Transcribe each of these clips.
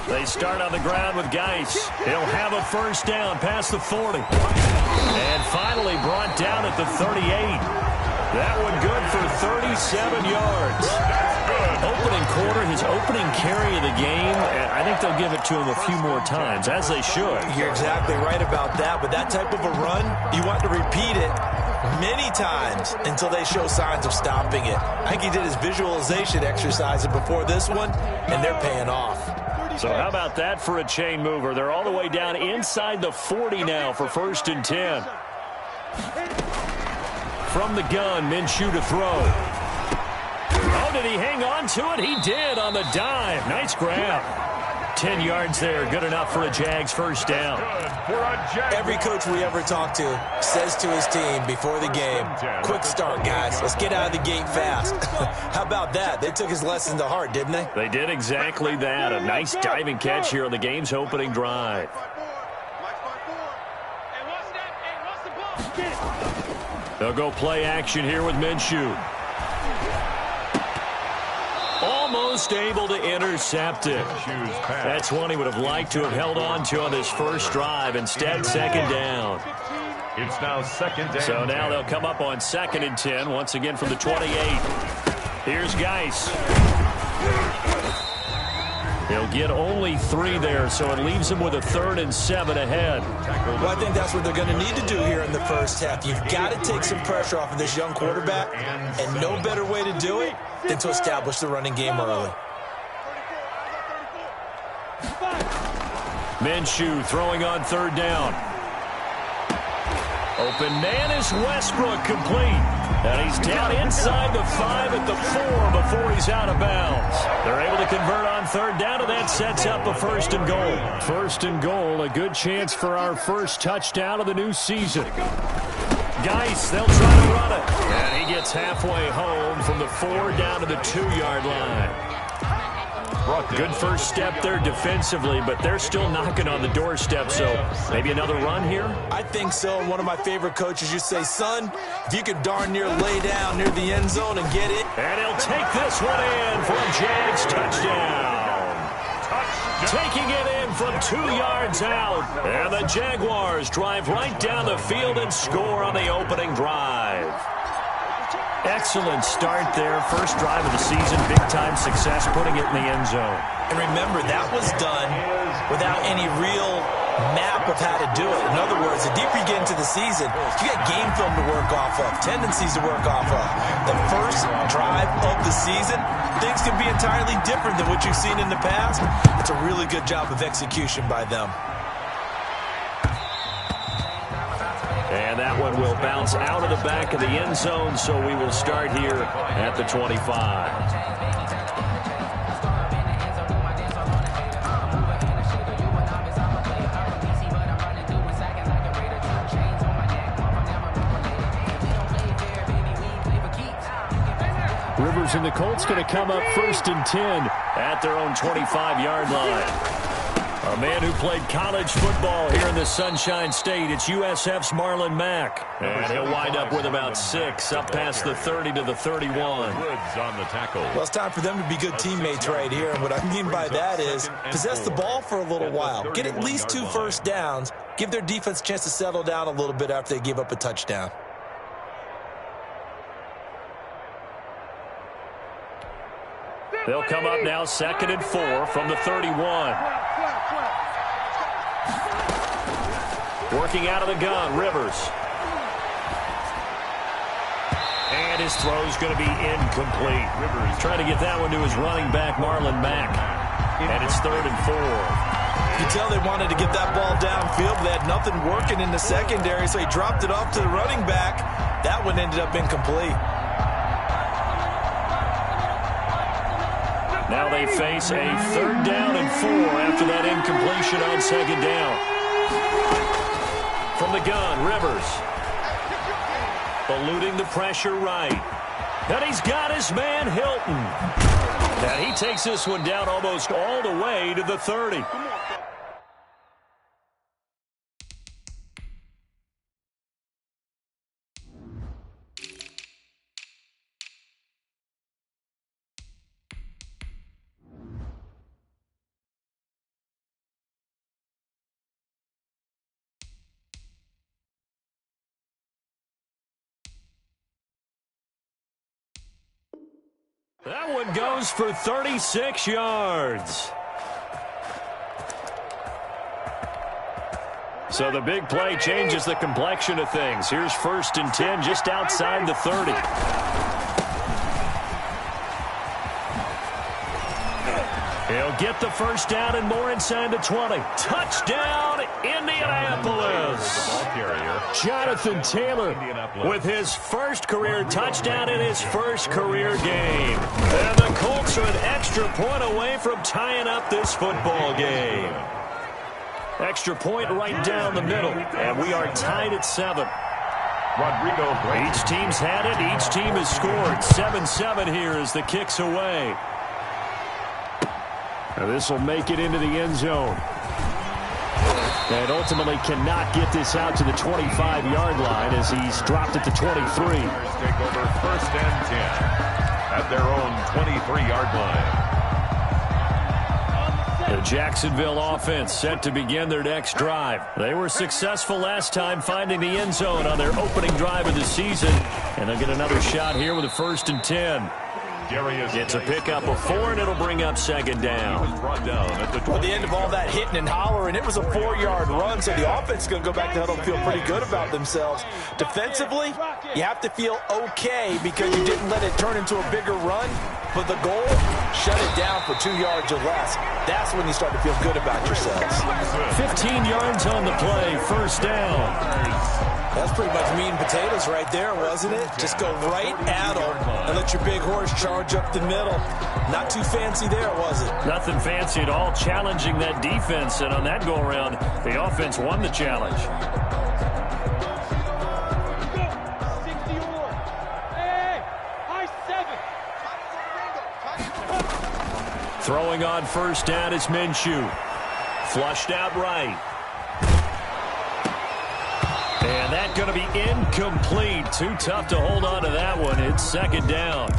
They start on the ground with Geis. He'll have a first down past the 40. And finally brought down at the 38. That one good for 37 yards. Opening quarter, his opening carry of the game, and I think they'll give it to him a few more times, as they should. You're exactly right about that. With that type of a run, you want to repeat it many times until they show signs of stopping it. I think he did his visualization exercise before this one, and they're paying off. So how about that for a chain mover? They're all the way down inside the 40 now for 1st and 10. From the gun, Minshew to throw. Oh, did he hang on to it? He did on the dive. Nice grab. 10 yards there. Good enough for a Jags first down. Every coach we ever talk to says to his team before the game, quick start, guys. Let's get out of the gate fast. How about that? They took his lesson to heart, didn't they? They did exactly that. A nice diving catch here on the game's opening drive. They'll go play action here with Minshew. Almost able to intercept it. That's one he would have liked to have held on to on this first drive. Instead, second down. It's now second down. So now they'll come up on 2nd and 10, once again from the 28. Here's Geis. He'll get only 3 there, so it leaves him with a 3rd and 7 ahead. Well, I think that's what they're going to need to do here in the first half. You've got to take some pressure off of this young quarterback, and no better way to do it than to establish the running game early. Minshew throwing on 3rd down. Open man is Westbrook, complete. And he's down inside the 5 at the 4 before he's out of bounds. They're able to convert on 3rd down, and that sets up a 1st and goal. 1st and goal, a good chance for our first touchdown of the new season. Geis, they'll try to run it. And he gets halfway home from the 4 down to the 2-yard line. Good first step there defensively, but they're still knocking on the doorstep, so maybe another run here? I think so. One of my favorite coaches used to say, son, if you could darn near lay down near the end zone and get it. And he'll take this one in for a Jags touchdown. Taking it in from 2 yards out. And the Jaguars drive right down the field and score on the opening drive. Excellent start there. First drive of the season. Big-time success putting it in the end zone. And remember, that was done without any real map of how to do it. In other words, the deeper you get into the season, you got game film to work off of, tendencies to work off of. The first drive of the season, things can be entirely different than what you've seen in the past. It's a really good job of execution by them. And that one will bounce out of the back of the end zone, so we will start here at the 25. Rivers and the Colts going to come up 1st and 10 at their own 25-yard line. A man who played college football here in the Sunshine State. It's USF's Marlon Mack. And he'll wind up with about 6, up past the 30 to the 31. Well, it's time for them to be good teammates right here. And what I mean by that is possess the ball for a little while. Get at least 2 first downs. Give their defense a chance to settle down a little bit after they give up a touchdown. They'll come up now 2nd and 4 from the 31. Working out of the gun, Rivers. And his throw's going to be incomplete. Rivers trying to get that one to his running back, Marlon Mack. And it's 3rd and 4. You can tell they wanted to get that ball downfield, but they had nothing working in the secondary, so he dropped it off to the running back. That one ended up incomplete. Now they face a 3rd down and 4 after that incompletion on 2nd down. From the gun, Rivers. Eluding the pressure right. And he's got his man, Hilton. And he takes this one down almost all the way to the 30. That one goes for 36 yards. So the big play changes the complexion of things. Here's 1st and 10 just outside the 30. He'll get the first down and more inside the 20. Touchdown, Indianapolis. Jonathan Taylor with his first career touchdown in his first career game. And the Colts are an extra point away from tying up this football game. Extra point right down the middle, and we are tied at 7. Each team's had it. Each team has scored. 7-7 here as the kick's away. Now this will make it into the end zone. And ultimately cannot get this out to the 25-yard line as he's dropped it to 23. Take over 1st and 10 at their own 23-yard line. The Jacksonville offense set to begin their next drive. They were successful last time finding the end zone on their opening drive of the season. And they'll get another shot here with a 1st and 10. It's a pickup of 4, and it'll bring up 2nd down. At the end of all that hitting and hollering, it was a 4-yard run, so the offense is going to go back to huddle and feel pretty good about themselves. Defensively, you have to feel okay because you didn't let it turn into a bigger run, but the goal, shut it down for 2 yards or less. That's when you start to feel good about yourselves. 15 yards on the play, 1st down. That's pretty much meat and potatoes right there, wasn't it? Just go right at them and let your big horse charge up the middle. Not too fancy there, was it? Nothing fancy at all, challenging that defense. And on that go-around, the offense won the challenge. Throwing on 1st down is Minshew. Flushed out right. And that's going to be incomplete. Too tough to hold on to that one. It's 2nd down.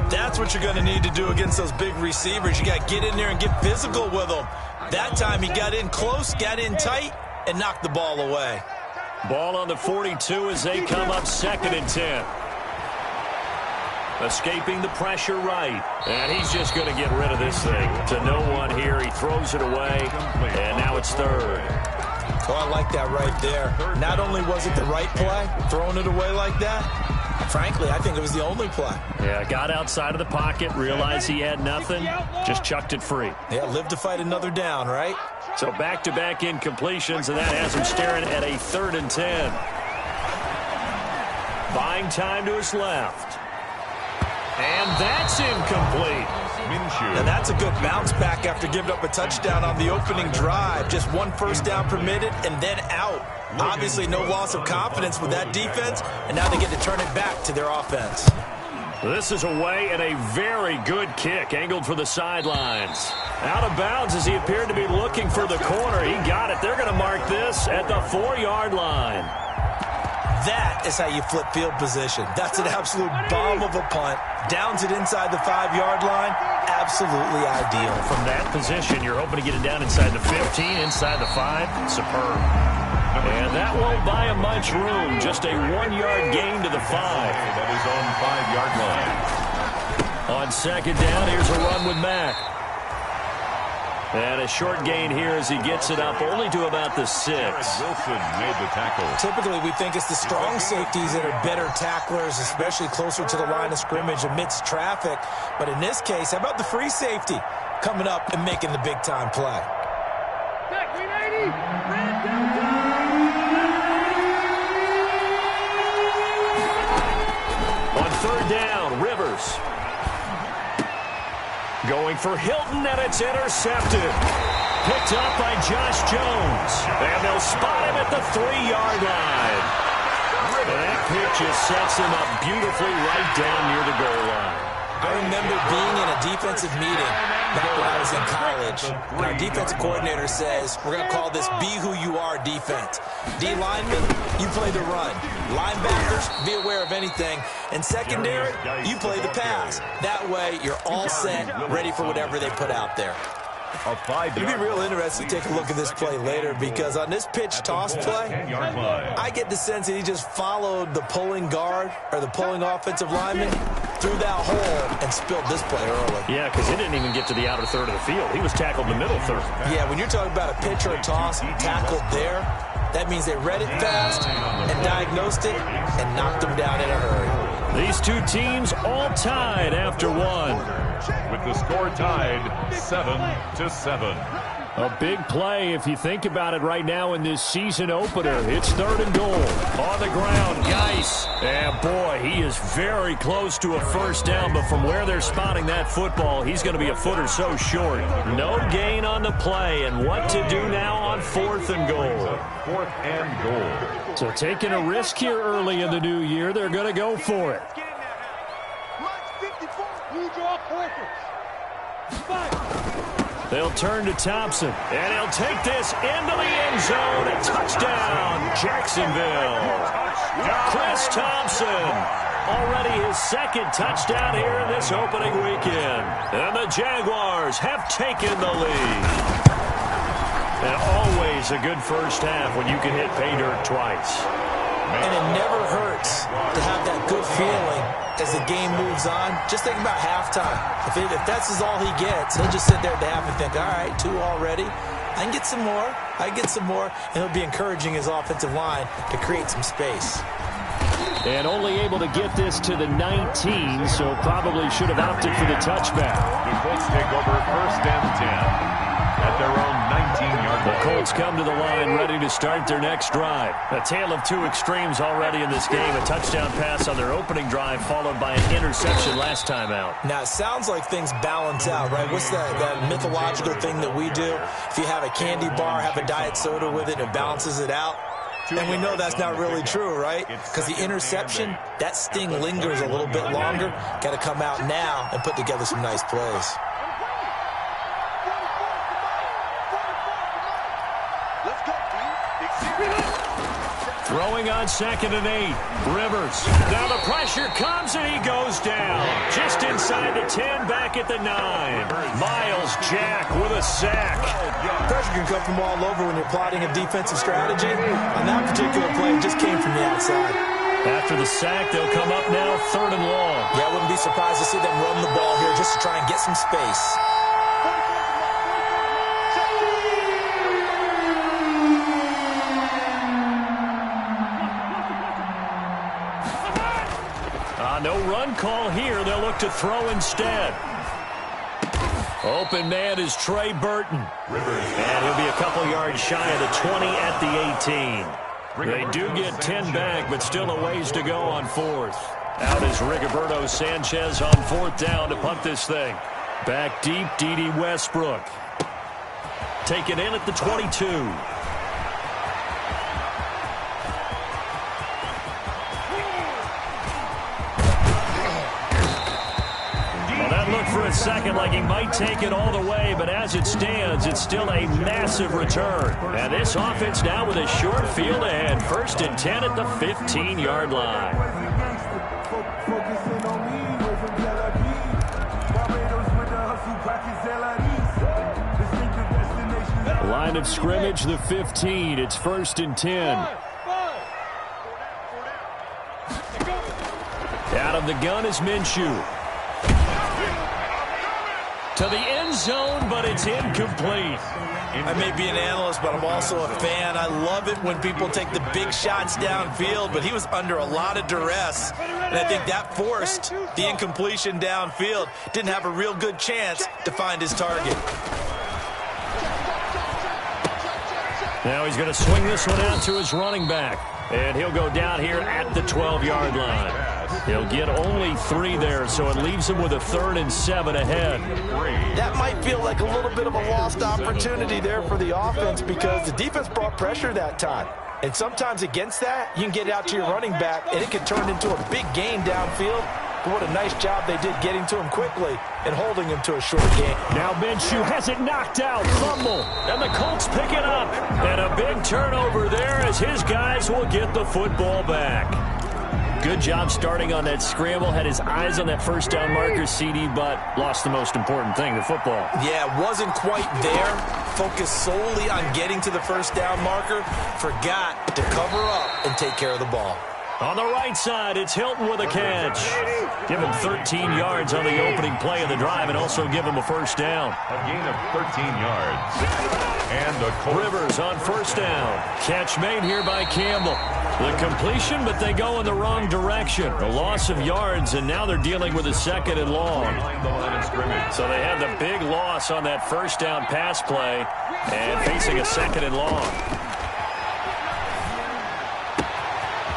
That's what you're going to need to do against those big receivers. You got to get in there and get physical with them. That time he got in close, got in tight, and knocked the ball away. Ball on the 42 as they come up 2nd and 10. Escaping the pressure right. And he's just going to get rid of this thing. To no one here. He throws it away. And now it's 3rd. Oh, I like that right there. Not only was it the right play, throwing it away like that, frankly, I think it was the only play. Yeah, got outside of the pocket, realized he had nothing, just chucked it free. Yeah, live to fight another down, right? So back-to-back incompletions, and that has him staring at a 3rd and 10. Buying time to his left. And that's incomplete. And that's a good bounce back after giving up a touchdown on the opening drive. Just 1 1st down permitted and then out. Obviously no loss of confidence with that defense, and now they get to turn it back to their offense. This is away and a very good kick, angled for the sidelines. Out of bounds as he appeared to be looking for the corner. He got it. They're going to mark this at the 4-yard line. That is how you flip field position. That's an absolute bomb of a punt. Downs it inside the 5-yard line. Absolutely ideal. From that position, you're hoping to get it down inside the 15, inside the 5. Superb. And that won't buy him much room. Just a 1-yard gain to the 5. That is on 5-yard line. On 2nd down, here's a run with Mack. And a short gain here as he gets it up only to about the 6. Wilson made the tackle. Typically, we think it's the strong safeties that are better tacklers, especially closer to the line of scrimmage amidst traffic. But in this case, how about the free safety coming up and making the big-time play? On 3rd down, Rivers. Going for Hilton, and it's intercepted. Picked up by Josh Jones. And they'll spot him at the 3-yard line. And that pitch just sets him up beautifully right down near the goal line. I remember being in a defensive meeting back when I was in college. And our defensive coordinator says, we're going to call this be who you are defense. D linemen, you play the run. Linebackers, be aware of anything. And secondary, you play the pass. That way, you're all set, ready for whatever they put out there. It'll be real interesting to take a look at this play later because on this pitch toss play, I get the sense that he just followed the pulling guard or the pulling offensive lineman through that hole and spilled this play early. Yeah, because he didn't even get to the outer third of the field. He was tackled in the middle third. Yeah, when you're talking about a pitch or a toss tackled there, that means they read it fast and diagnosed it and knocked him down in a hurry. These two teams all tied after one. With the score tied 7-7. A big play if you think about it right now in this season opener. It's 3rd and goal. On the ground, Geis. And boy, he is very close to a first down, but from where they're spotting that football, he's going to be a foot or so short. No gain on the play, and what to do now on 4th and goal. 4th and goal. So taking a risk here early in the new year, they're going to go for it. They'll turn to Thompson, and he'll take this into the end zone. A touchdown, Jacksonville. Chris Thompson, already his 2nd touchdown here in this opening weekend. And the Jaguars have taken the lead. And always a good first half when you can hit pay dirt twice. And it never hurts to have that good feeling as the game moves on. Just think about halftime. If that's all he gets, he'll just sit there at the half and think, all right, 2 already. I can get some more. I can get some more. And he'll be encouraging his offensive line to create some space. And only able to get this to the 19, so probably should have opted for the touchback. The Colts take over 1st and 10 at their own 19-yard line. The Colts come to the line ready to start their next drive. A tale of two extremes already in this game. A touchdown pass on their opening drive followed by an interception last time out. Now, it sounds like things balance out, right? What's that mythological thing that we do? If you have a candy bar, have a diet soda with it, it balances it out. And we know that's not really true, right? Because the interception, that sting lingers a little bit longer. Got to come out now and put together some nice plays. Throwing on 2nd and 8. Rivers. Now the pressure comes and he goes down. Just inside the 10, back at the 9. Miles Jack with a sack. Pressure can come from all over when you're plotting a defensive strategy. On that particular play, it just came from the outside. After the sack, they'll come up now 3rd and long. Yeah, I wouldn't be surprised to see them run the ball here just to try and get some space. No run call here. They'll look to throw instead. Open man is Trey Burton. And he'll be a couple yards shy of the 20 at the 18. They do get 10 back, but still a ways to go on 4th. Out is Rigoberto Sanchez on 4th down to punt this thing. Back deep, D.D. Westbrook. Taken in at the 22. For a second like he might take it all the way, but as it stands, it's still a massive return. And this offense now with a short field ahead. 1st and 10 at the 15-yard line. Line of scrimmage, the 15. It's 1st and 10. Out of the gun is Minshew. To the end zone, but it's incomplete. I may be an analyst, but I'm also a fan. I love it when people take the big shots downfield, but he was under a lot of duress, and I think that forced the incompletion downfield. Didn't have a real good chance to find his target. Now he's going to swing this one out to his running back, and he'll go down here at the 12-yard line. He'll get only 3 there, so it leaves him with a 3rd and 7 ahead. That might feel like a little bit of a lost opportunity there for the offense because the defense brought pressure that time. And sometimes against that, you can get out to your running back, and it can turn into a big gain downfield. But what a nice job they did getting to him quickly and holding him to a short game. Now Minshew has it knocked out. Fumble. And the Colts pick it up. And a big turnover there as his guys will get the football back. Good job starting on that scramble. Had his eyes on that first down marker, CD, but lost the most important thing, the football. Yeah, wasn't quite there. Focused solely on getting to the first down marker. Forgot to cover up and take care of the ball. On the right side, it's Hilton with a catch. Give him 13 yards on the opening play of the drive and also give him a first down. A gain of 13 yards. And the Rivers on first down. Catch made here by Campbell. The completion, but they go in the wrong direction. A loss of yards, and now they're dealing with a second and long. So they had the big loss on that first down pass play and facing a second and long.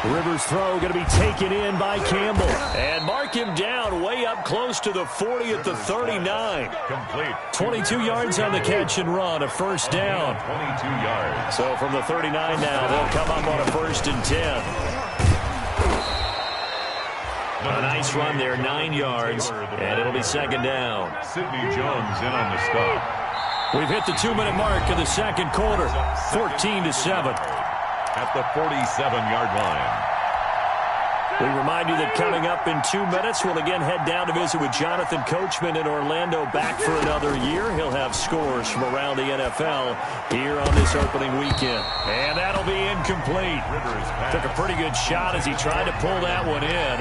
Rivers' throw going to be taken in by Campbell. And mark him down way up close to the 40 at the 39. Complete. 22 yards on the catch and run, a first down. 22 yards. So from the 39 now, they'll come up on a 1st and 10. A nice run there, 9 yards, and it'll be second down. Sidney Jones in on the stop. We've hit the 2-minute mark of the second quarter, 14-7. At the 47-yard line. We remind you that coming up in 2 minutes, we'll again head down to visit with Jonathan Coachman in Orlando, back for another year. He'll have scores from around the NFL here on this opening weekend. And that'll be incomplete. Took a pretty good shot as he tried to pull that one in.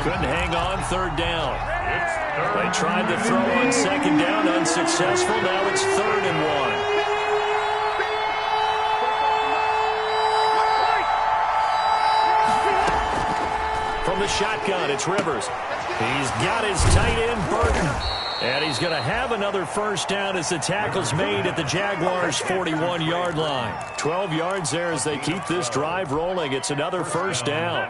Couldn't hang on, third down. They tried to throw on second down, unsuccessful. Now it's 3rd and 1. From the shotgun, it's Rivers. He's got his tight end, Burton. And he's going to have another first down as the tackle's made at the Jaguars' 41-yard line. 12 yards there as they keep this drive rolling. It's another first down.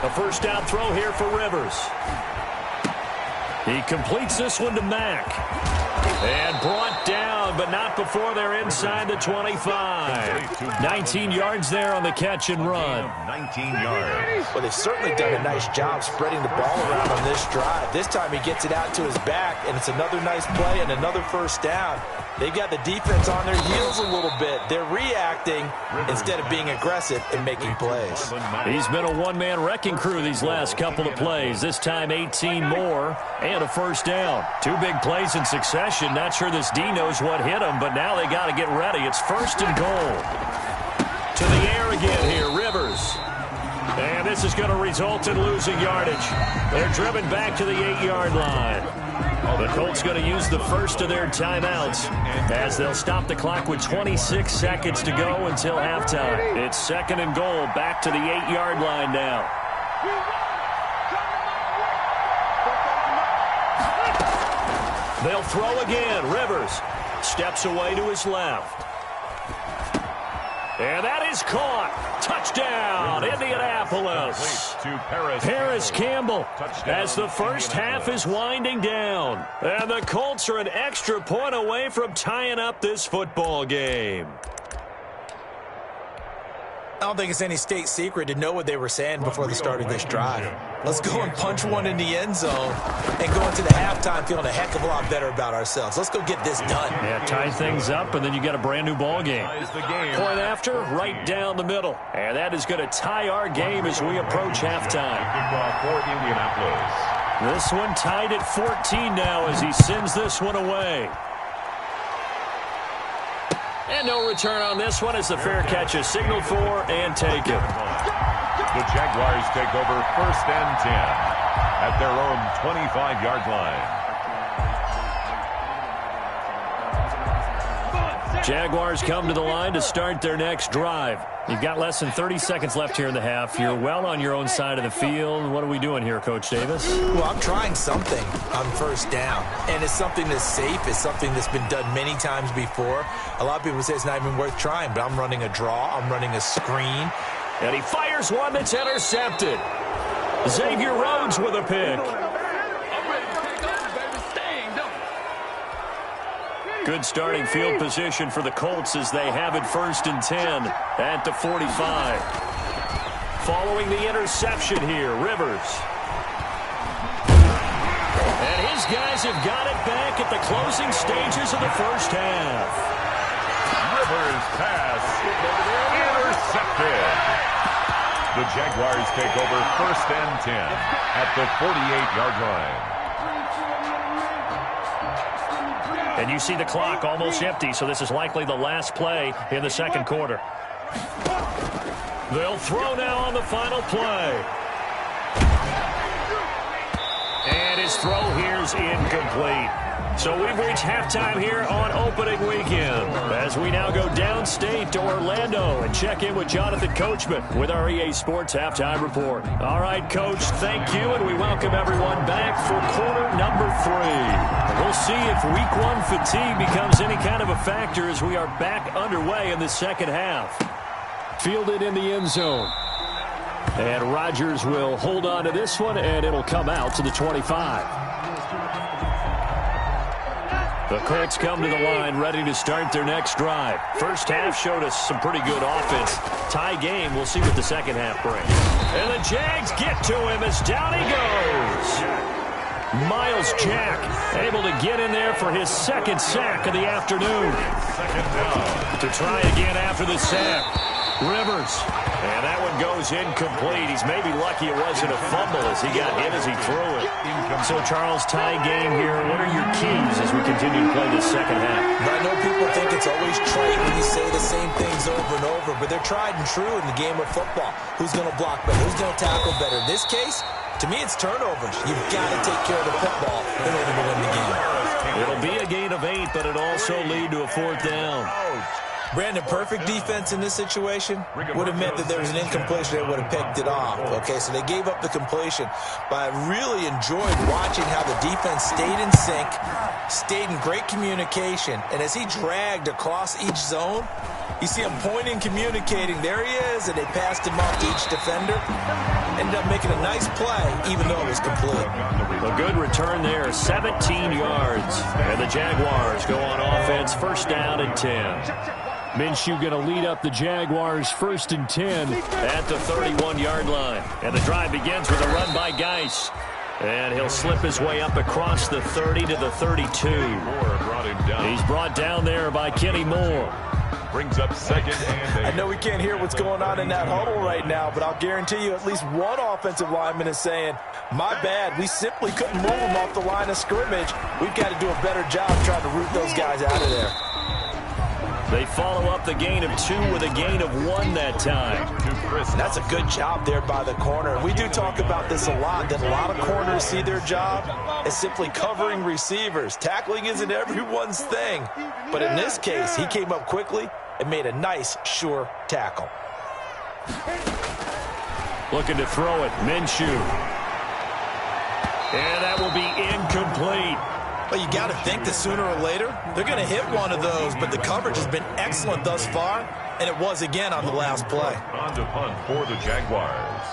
A first down throw here for Rivers. He completes this one to Mack. And brought down, but not before they're inside the 25. 19 yards there on the catch and run. 19 yards. Well, they've certainly done a nice job spreading the ball around on this drive. This time he gets it out to his back, and it's another nice play and another first down. They've got the defense on their heels a little bit. They're reacting instead of being aggressive and making plays. He's been a one-man wrecking crew these last couple of plays. This time 18 more and a first down. 2 big plays in succession. Not sure this D knows what hit him, but now they got to get ready. It's 1st and goal. To the air again here, Rivers. And this is going to result in losing yardage. They're driven back to the 8-yard line. The Colts going to use the first of their timeouts as they'll stop the clock with 26 seconds to go until halftime. It's 2nd and goal, back to the 8-yard line now. They'll throw again. Rivers steps away to his left. And that is caught. Touchdown, Indianapolis. To Paris Campbell as the first half is winding down. And the Colts are an extra point away from tying up this football game. I don't think it's any state secret to know what they were saying before the start of this drive. Let's go and punch one in the end zone and go into the halftime feeling a heck of a lot better about ourselves. Let's go get this done. Yeah, tie things up, and then you get a brand new ball game. Point after, right down the middle. And that is going to tie our game as we approach halftime. For Indianapolis. This one tied at 14 now as he sends this one away. And no return on this one as the fair catch is signaled for and taken. The Jaguars take over 1st and 10 at their own 25-yard line. Jaguars come to the line to start their next drive. You've got less than 30 seconds left here in the half. You're well on your own side of the field. What are we doing here, Coach Davis? Well, I'm trying something on first down, and it's something that's safe. It's something that's been done many times before. A lot of people say it's not even worth trying, but I'm running a draw. I'm running a screen. And he fires one that's intercepted. Xavier Rhodes with a pick. Good starting field position for the Colts as they have it 1st and 10 at the 45. Following the interception here, Rivers. And his guys have got it back at the closing stages of the first half. Rivers pass intercepted. The Jaguars take over 1st and 10 at the 48-yard line. And you see the clock almost empty, so this is likely the last play in the second quarter. They'll throw now on the final play. And his throw here's incomplete. So we've reached halftime here on opening weekend as we now go downstate to Orlando and check in with Jonathan Coachman with our EA Sports Halftime Report. All right, Coach, thank you, and we welcome everyone back for quarter number 3. We'll see if week 1 fatigue becomes any kind of a factor as we are back underway in the second half. Fielded in the end zone. And Rodgers will hold on to this one, and it'll come out to the 25. The Colts come to the line ready to start their next drive. First half showed us some pretty good offense. Tie game, we'll see what the second half brings. And the Jags get to him as down he goes. Miles Jack able to get in there for his second sack of the afternoon. To try again after the sack. Rivers. And that one goes incomplete. He's maybe lucky it wasn't a fumble as he got hit as he threw it. So, Charles, tie game here. What are your keys as we continue to play this second half? I know people think it's always trite when you say the same things over and over, but they're tried and true in the game of football. Who's going to block better? Who's going to tackle better? In this case, to me, it's turnovers. You've got to take care of the football in order to win the game. It'll be a gain of 8, but it'll also lead to a 4th down. Brandon, perfect defense in this situation would have meant that there was an incompletion. They would have picked it off. Okay, so they gave up the completion. But I really enjoyed watching how the defense stayed in sync, stayed in great communication. And as he dragged across each zone, you see him pointing, communicating. There he is, and they passed him off to each defender. Ended up making a nice play, even though it was complete. A good return there, 17 yards. And the Jaguars go on offense, first down and 10. Minshew going to lead up the Jaguars 1st and 10 at the 31-yard line. And the drive begins with a run by Geis. And he'll slip his way up across the 30 to the 32. He's brought down there by Kenny Moore. Brings up 2nd and 8. I know we can't hear what's going on in that huddle right now, but I'll guarantee you at least one offensive lineman is saying, my bad, we simply couldn't move them off the line of scrimmage. We've got to do a better job trying to root those guys out of there. They follow up the gain of 2 with a gain of 1 that time. That's a good job there by the corner. We do talk about this a lot, that a lot of corners see their job as simply covering receivers. Tackling isn't everyone's thing. But in this case, he came up quickly and made a nice, sure tackle. Looking to throw it, Minshew. And that will be incomplete. Well, you got to think that sooner or later, they're going to hit one of those, but the coverage has been excellent thus far, and it was again on the last play. On to punt for the Jaguars.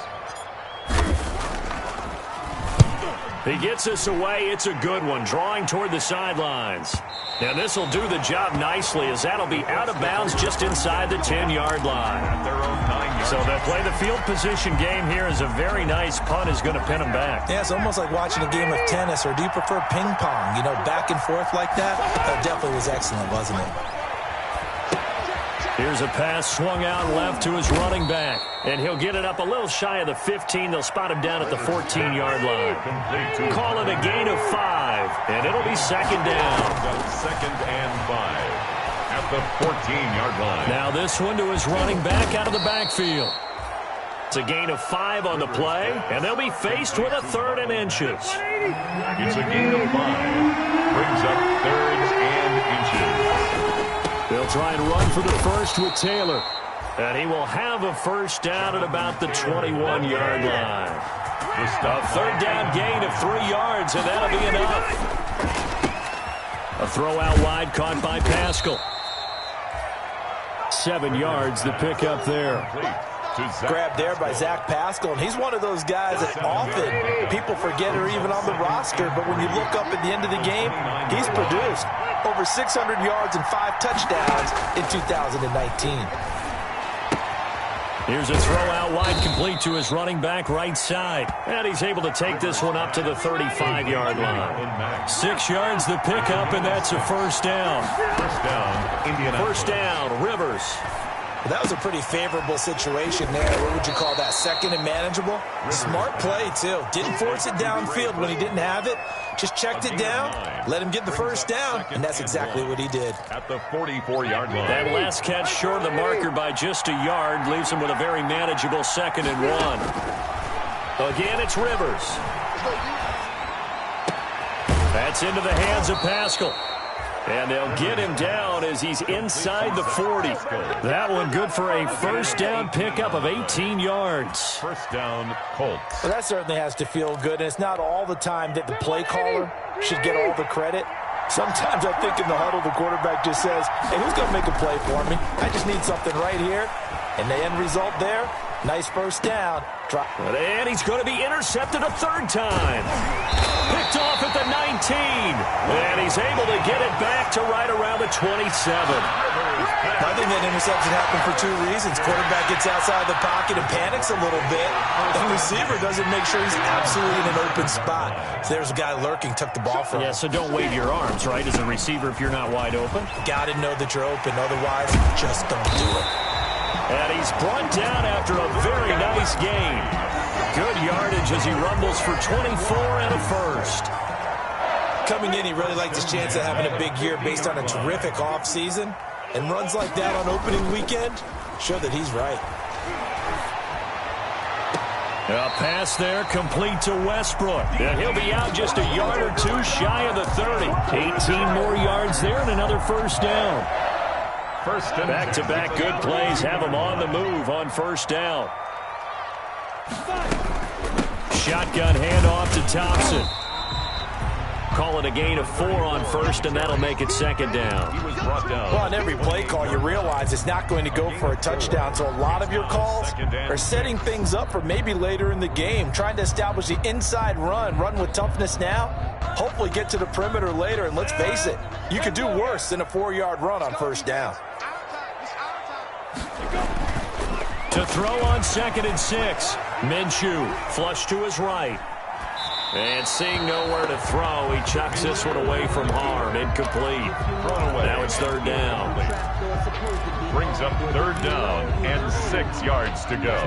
He gets us away. It's a good one, drawing toward the sidelines. Now, this will do the job nicely as that'll be out of bounds just inside the 10-yard line. At their own 9-yard. So they'll play the field position game here as a very nice punt is going to pin them back. Yeah, it's almost like watching a game of tennis, or do you prefer ping pong? You know, back and forth like that? That definitely was excellent, wasn't it? Here's a pass swung out left to his running back. And he'll get it up a little shy of the 15. They'll spot him down at the 14-yard line. Call it a gain of 5. And it'll be 2nd down. 2nd and 5 at the 14-yard line. Now this one to his running back out of the backfield. It's a gain of 5 on the play. And they'll be faced with a 3rd and inches. It's a gain of 5. Brings up 3rd and inches. They'll try and run for the first with Taylor. And he will have a first down at about the 21-yard line. A 3rd down gain of 3 yards, and that'll be enough. A throw out wide caught by Pascal. 7 yards, the pickup there. Grabbed there by Zach Pascal, and he's one of those guys that often people forget are even on the roster, but when you look up at the end of the game, he's produced over 600 yards and 5 touchdowns in 2019. Here's a throw out wide complete to his running back right side. And he's able to take this one up to the 35-yard line. 6 yards the pickup, and that's a first down. First down, Indianapolis. First down, Rivers. That was a pretty favorable situation there. What would you call that? Second and manageable? Smart play, too. Didn't force it downfield when he didn't have it. Just checked it down, let him get the first down, and that's exactly what he did. At the 44-yard line. That last catch short of the marker by just a yard leaves him with a very manageable 2nd and 1. Again, it's Rivers. That's into the hands of Pascal. And they'll get him down as he's inside the 40. That one good for a first down pickup of 18 yards. First down, Colts. Well, that certainly has to feel good. And it's not all the time that the play caller should get all the credit. Sometimes I think in the huddle, the quarterback just says, hey, who's going to make a play for me? I just need something right here. And the end result there, nice first down. And he's going to be intercepted a 3rd time. Picked off at the 19. And he's able to get it back to right around the 27. I think that interception happened for 2 reasons. Quarterback gets outside the pocket and panics a little bit. The receiver doesn't make sure he's absolutely in an open spot. So there's a guy lurking, took the ball from him. Yeah, so don't wave your arms, right, as a receiver if you're not wide open. Got to know that you're open. Otherwise, just don't do it. And he's brought down after a very nice gain. Good yardage as he rumbles for 24 and a first. Coming in, he really liked his chance of having a big year based on a terrific offseason. And runs like that on opening weekend show that he's right. A pass there complete to Westbrook. And he'll be out just a yard or 2 shy of the 30. 18 more yards there and another first down. Back-to-back good plays have him on the move on first down. Shotgun handoff to Thompson. Call it a gain of 4 on first, and that'll make it 2nd down. He was brought down. Well, on every play call, you realize it's not going to go for a touchdown. So a lot of your calls are setting things up for maybe later in the game, trying to establish the inside run with toughness now, hopefully get to the perimeter later. And let's face it, you could do worse than a 4-yard run on first down. To throw on 2nd and 6. Minshew flush to his right. And seeing nowhere to throw, he chucks this one away from harm. Incomplete. Now it's 3rd down. Brings up 3rd down and 6 yards to go.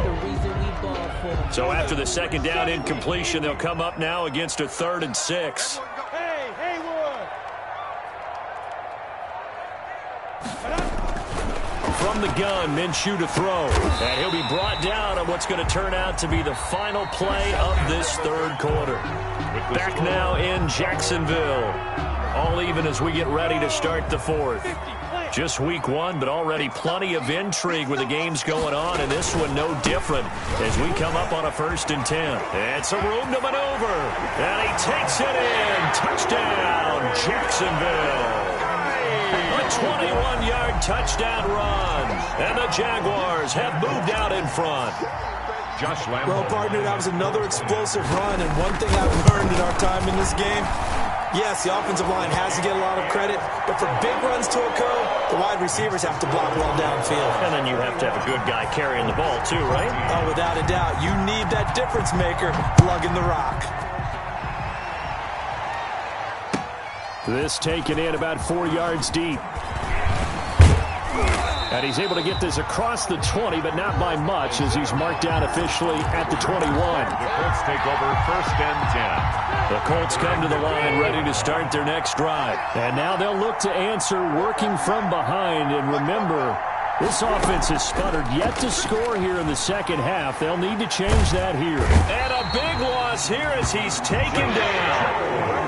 So after the 2nd down incompletion, they'll come up now against a 3rd and 6. From the gun, Minshew to throw. And he'll be brought down on what's going to turn out to be the final play of this 3rd quarter. Back now in Jacksonville. All even as we get ready to start the 4th. Just week 1, but already plenty of intrigue with the games going on, and this one no different as we come up on a 1st and 10. It's a room to maneuver, and he takes it in. Touchdown, Jacksonville. A 21-yard touchdown run, and the Jaguars have moved out in front. Josh Lambo. Well, partner, that was another explosive run, and one thing I've learned in our time in this game, yes, the offensive line has to get a lot of credit, but for big runs to occur, the wide receivers have to block well downfield. And then you have to have a good guy carrying the ball too, right? Oh, without a doubt. You need that difference maker lugging the rock. This taken in about 4 yards deep. And he's able to get this across the 20, but not by much as he's marked down officially at the 21. The Colts take over 1st and 10. The Colts come to the line ready to start their next drive. And now they'll look to answer working from behind. And remember, this offense has sputtered yet to score here in the 2nd half. They'll need to change that here. And a big loss here as he's taken down.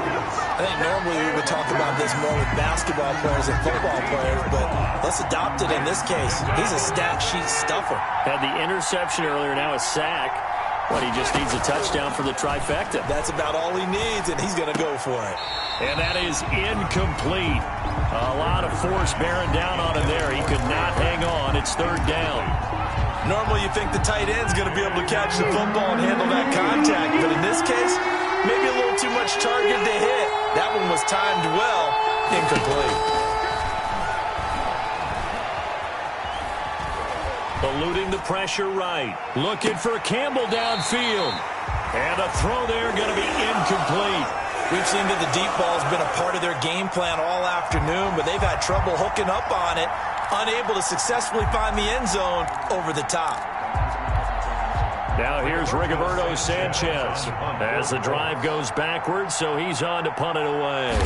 I think normally we would talk about this more with basketball players and football players, but let's adopt it in this case. He's a stat sheet stuffer. Had the interception earlier, now a sack. But he just needs a touchdown for the trifecta. That's about all he needs, and he's going to go for it. And that is incomplete. A lot of force bearing down on him there. He could not hang on. It's 3rd down. Normally you think the tight end's going to be able to catch the football and handle that contact, but in this case, maybe a little too much target to hit. That one was timed well. Incomplete. Eluding the pressure right. Looking for Campbell downfield. And a throw there going to be incomplete. We've seen that the deep ball's been a part of their game plan all afternoon, but they've had trouble hooking up on it. unable to successfully find the end zone over the top. Now here's Rigoberto Sanchez as the drive goes backwards, so he's on to punt it away.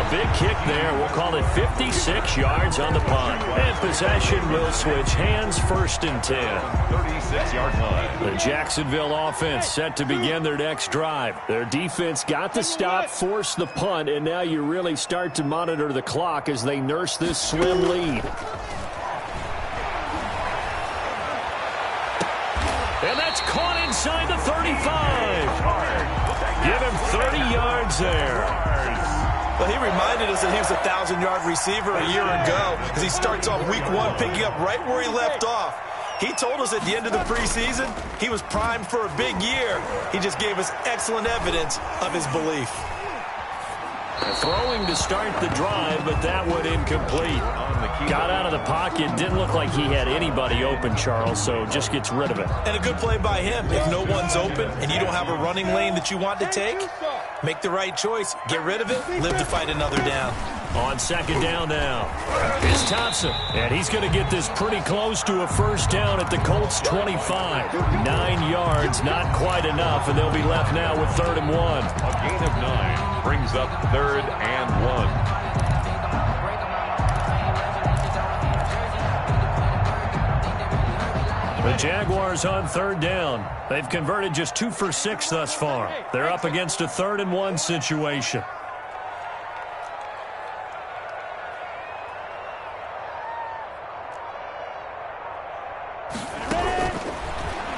Big kick there. We'll call it 56 yards on the punt. And possession will switch hands, 1st and 10. 36-yard line. The Jacksonville offense set to begin their next drive. Their defense got the stop, forced the punt, and now you really start to monitor the clock as they nurse this slim lead. And that's caught inside the 35. Give him 30 yards there. Well, he reminded us that he was a 1,000-yard receiver a year ago as he starts off week 1 picking up right where he left off. He told us at the end of the preseason he was primed for a big year. He just gave us excellent evidence of his belief. Throwing to start the drive, but that one incomplete. Got out of the pocket. Didn't look like he had anybody open, Charles, so just gets rid of it. And a good play by him. If no one's open and you don't have a running lane that you want to take, make the right choice. Get rid of it. Live to fight another down. On 2nd down now is Thompson. And he's going to get this pretty close to a 1st down at the Colts 25. 9 yards, not quite enough, and they'll be left now with 3rd and 1. A gain of 9 brings up 3rd and 1. The Jaguars on 3rd down. They've converted just 2 for 6 thus far. They're up against a 3rd and 1 situation.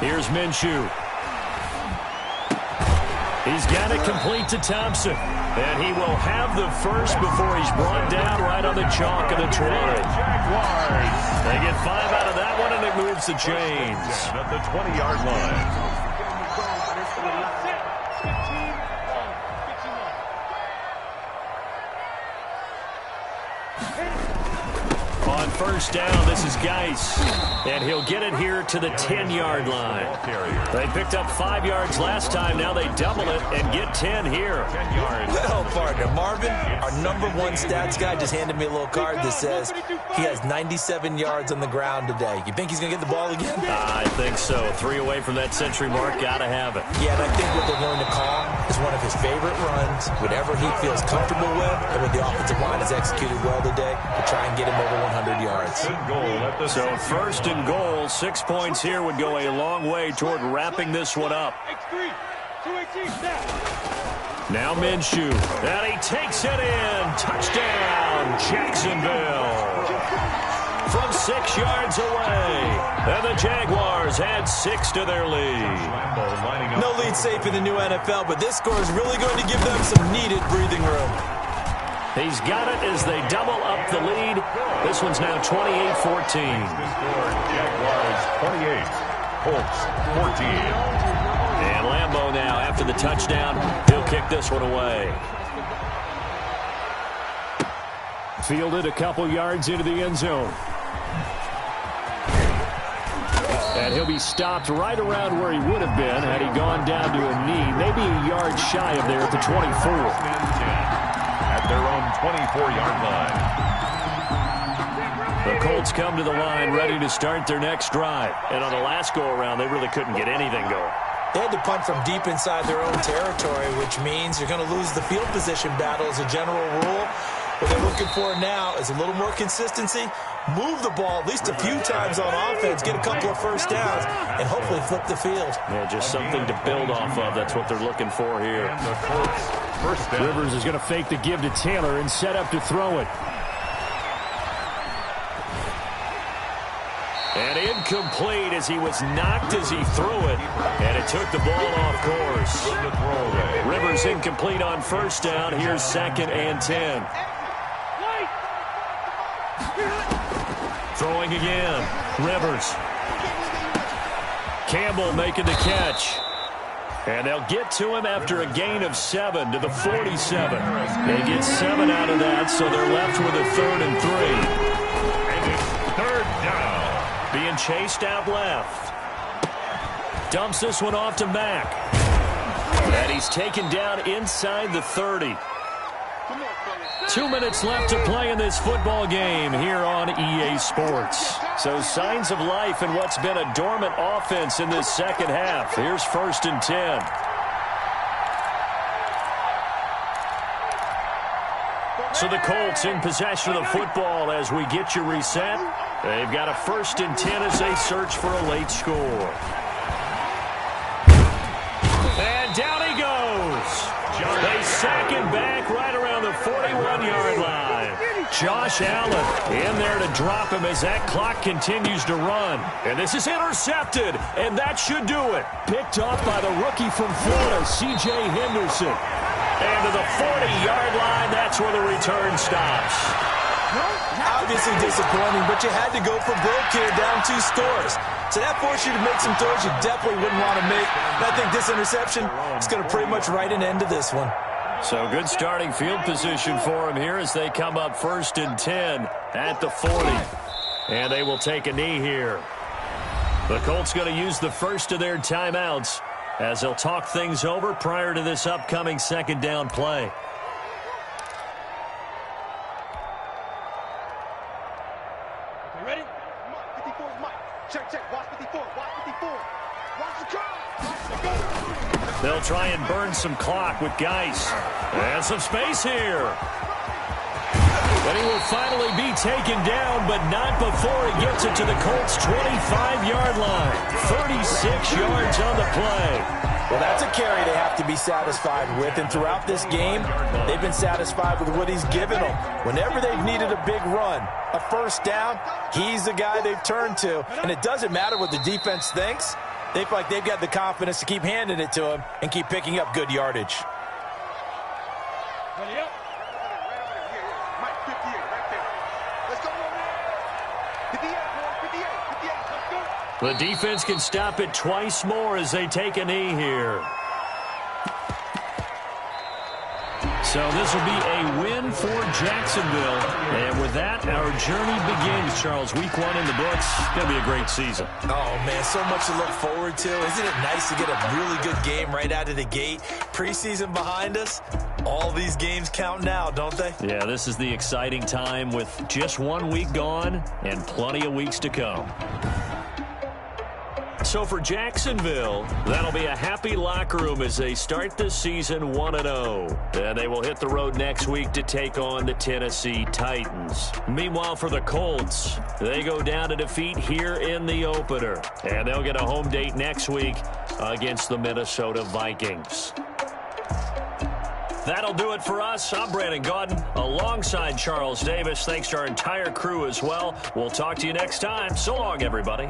Here's Minshew. He's got it complete to Thompson. And he will have the first before he's brought down right on the chalk of the 20. They get 5 out of that one, and it moves the chains. At the 20-yard line. On 1st down, this is Geis. And he'll get it here to the 10-yard line. They picked up 5 yards last time. Now they double it and get 10 here. 10 yards. Well, partner, Marvin, our #1 stats guy, just handed me a little card that says he has 97 yards on the ground today. You think he's going to get the ball again? I think so. 3 away from that century mark. Got to have it. Yeah, and I think what they're going to call is one of his favorite runs, whatever he feels comfortable with, and when the offensive line has executed well today, to try and get him over 100 yards. So 1st and goal, 6 points here would go a long way toward wrapping this one up. Now Minshew, and he takes it in. Touchdown, Jacksonville. From 6 yards away, and the Jaguars add 6 to their lead. No lead safe in the new NFL, but this score is really going to give them some needed breathing room. He's got it as they double up the lead. This one's now 28-14. Jaguars 28, Colts 14. And Lambeau now, after the touchdown, he'll kick this one away. Fielded a couple yards into the end zone. And he'll be stopped right around where he would have been had he gone down to a knee, maybe a yard shy of there at the 24. At their own 24-yard line. The Colts come to the line ready to start their next drive. And on the last go-around, they really couldn't get anything going. They had to punt from deep inside their own territory, which means you're going to lose the field position battle as a general rule. What they're looking for now is a little more consistency, move the ball at least a few times on offense, get a couple of 1st downs, and hopefully flip the field. Yeah, just something to build off of. That's what they're looking for here. The Colts, 1st down. Rivers is going to fake the give to Taylor and set up to throw it. And incomplete as he was knocked as he threw it. And it took the ball off course. Rivers incomplete on 1st down. Here's 2nd and 10. Throwing again. Rivers. Campbell making the catch. And they'll get to him after a gain of 7 to the 47. They get 7 out of that, so they're left with a 3rd and 3. And it's 3rd down. Being chased out left. Dumps this one off to Mack. And he's taken down inside the 30. 2 minutes left to play in this football game here on EA Sports. So signs of life in what's been a dormant offense in this second half. Here's 1st and 10. So the Colts in possession of the football as we get you reset. They've got a 1st and 10 as they search for a late score. And down he goes. They sack him back right around the 41-yard line. Josh Allen in there to drop him as that clock continues to run. And this is intercepted, and that should do it. Picked off by the rookie from Florida, C.J. Henderson. And to the 40-yard line, that's where the return stops. Obviously disappointing, but you had to go for broke here, down 2 scores. So that forced you to make some throws you definitely wouldn't want to make. And I think this interception is going to pretty much write an end to this one. So good starting field position for him here as they come up 1st and 10 at the 40. And they will take a knee here. The Colts going to use the first of their timeouts as they'll talk things over prior to this upcoming 2nd down play. Ready? 54 is Mike. Check. Watch 54. Watch 54. Watch the crowd. They'll try and burn some clock with Geis. And some space here. But he will finally be taken down, but not before he gets it to the Colts' 25-yard line. 36 yards on the play. Well, that's a carry they have to be satisfied with. And throughout this game, they've been satisfied with what he's given them. Whenever they've needed a big run, a 1st down, he's the guy they've turned to. And it doesn't matter what the defense thinks. They feel like they've got the confidence to keep handing it to him and keep picking up good yardage. Ready up. Mike, 58, right there. Let's go, man. 58, boy. 58. Let's go. The defense can stop it twice more as they take a knee here. So this will be a win for Jacksonville. And with that, our journey begins, Charles. Week 1 in the books. Going to be a great season. Oh, man, so much to look forward to. Isn't it nice to get a really good game right out of the gate? Preseason behind us. All these games count now, don't they? Yeah, this is the exciting time with just 1 week gone and plenty of weeks to come. So for Jacksonville, that'll be a happy locker room as they start the season 1-0. Then they will hit the road next week to take on the Tennessee Titans. Meanwhile, for the Colts, they go down to defeat here in the opener. And they'll get a home date next week against the Minnesota Vikings. That'll do it for us. I'm Brandon Gaudin alongside Charles Davis. Thanks to our entire crew as well. We'll talk to you next time. So long, everybody.